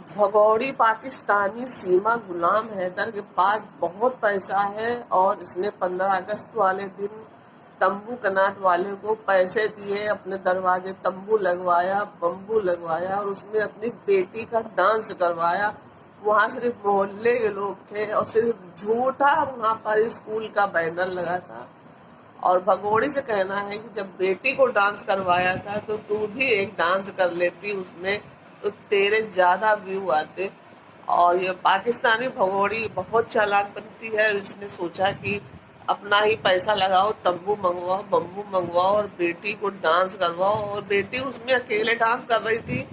भगौड़ी पाकिस्तानी सीमा गुलाम हैदर के पास बहुत पैसा है और इसने 15 अगस्त वाले दिन तंबू कनाट वाले को पैसे दिए, अपने दरवाजे तंबू लगवाया, बम्बू लगवाया और उसमें अपनी बेटी का डांस करवाया। वहाँ सिर्फ मोहल्ले के लोग थे और सिर्फ झूठा वहाँ पर स्कूल का बैनर लगा था। और भगोड़ी से कहना है कि जब बेटी को डांस करवाया था तो तू भी एक डांस कर लेती उसमें, तो तेरे ज़्यादा व्यू आते। और ये पाकिस्तानी भगोड़ी बहुत चालाक बनती है। इसने सोचा कि अपना ही पैसा लगाओ, तंबू मंगवाओ, बम्बू मंगवाओ और बेटी को डांस करवाओ। और बेटी उसमें अकेले डांस कर रही थी,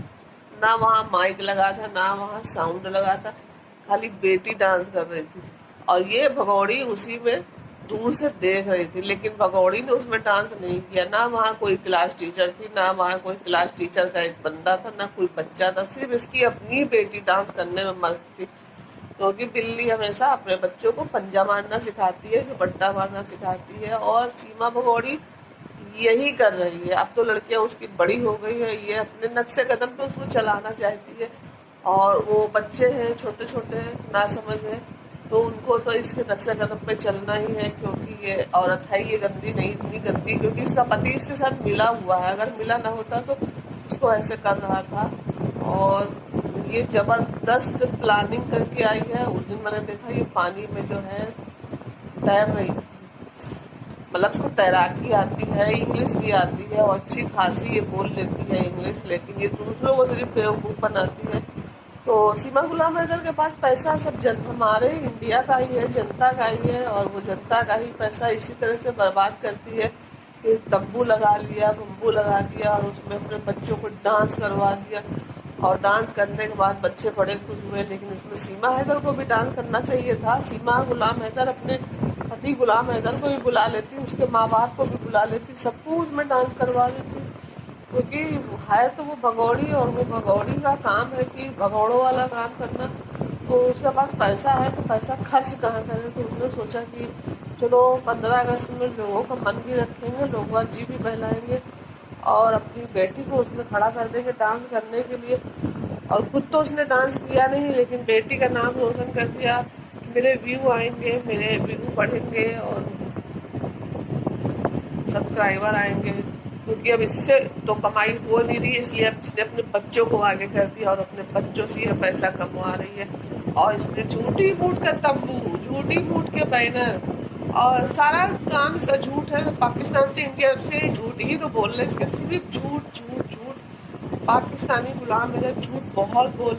ना वहाँ माइक लगा था, ना वहाँ साउंड लगा था, खाली बेटी डांस कर रही थी। और ये भगौड़ी उसी में दूर से देख रही थी, लेकिन भगौड़ी ने उसमें डांस नहीं किया। ना वहाँ कोई क्लास टीचर थी, ना वहाँ कोई क्लास टीचर का एक बंदा था, ना कोई बच्चा था। सिर्फ इसकी अपनी बेटी डांस करने में मस्त थी, क्योंकि बिल्ली हमेशा अपने बच्चों को पंजा मारना सिखाती है, झपट्टा मारना सिखाती है। और सीमा भगौड़ी यही कर रही है। अब तो लड़कियां उसकी बड़ी हो गई है, ये अपने नक्शे कदम पे उसको चलाना चाहती है। और वो बच्चे हैं, छोटे छोटे ना समझ है, तो उनको तो इसके नक्शे कदम पे चलना ही है, क्योंकि ये औरत है, ये गंदी नहीं, इतनी गंदी क्योंकि इसका पति इसके साथ मिला हुआ है। अगर मिला ना होता तो उसको ऐसे कर रहा था। और ये जबरदस्त प्लानिंग करके आई है। उस दिन मैंने देखा ये पानी में जो है तैर रही थी, मतलब उसको तैराकी आती है, इंग्लिश भी आती है और अच्छी खासी ये बोल लेती है इंग्लिश, लेकिन ये दूसरों को सिर्फ बेवकूफ़ बनाती है। तो सीमा गुलाम हैदर के पास पैसा सब हमारे इंडिया का ही है, जनता का ही है। और वो जनता का ही पैसा इसी तरह से बर्बाद करती है कि तंबू लगा लिया, बम्बू लगा दिया और उसमें अपने बच्चों को डांस करवा दिया। और डांस करने के बाद बच्चे बड़े खुश हुए, लेकिन इसमें सीमा हैदर को भी डांस करना चाहिए था। सीमा गुलाम हैदर अपने पति गुलाम हैदर को भी बुला लेती, उसके माँ बाप को भी बुला लेती, सबको उसमें डांस करवा देती, क्योंकि है तो वो भगौड़ी और वो भगौड़ी का काम है कि भगौड़ों वाला काम करना। तो उसके पास पैसा है तो पैसा खर्च कहाँ करें। तो उसने सोचा कि चलो 15 अगस्त में लोगों का मन भी रखेंगे, लोग जी भी बहलाएंगे और अपनी बेटी को उसमें खड़ा कर देंगे डांस करने के लिए। और खुद तो उसने डांस किया नहीं, लेकिन बेटी का नाम रोशन कर दिया, मेरे व्यू आएंगे, मेरे व्यू बढ़ेंगे और सब्सक्राइबर आएंगे। क्योंकि अब इससे तो कमाई हो नहीं रही है, इसलिए अब इसने अपने बच्चों को आगे कर दिया और अपने बच्चों से यह पैसा कमा रही है। और इसने झूठी मूठ का तंबू, झूठी मूठ के बैनर और सारा काम इसका झूठ है। तो पाकिस्तान से, इंडिया से झूठ ही तो बोल रहे, इसके सिर्फ झूठ झूठ झूठ। पाकिस्तानी गुलाम है, झूठ बहुत बोल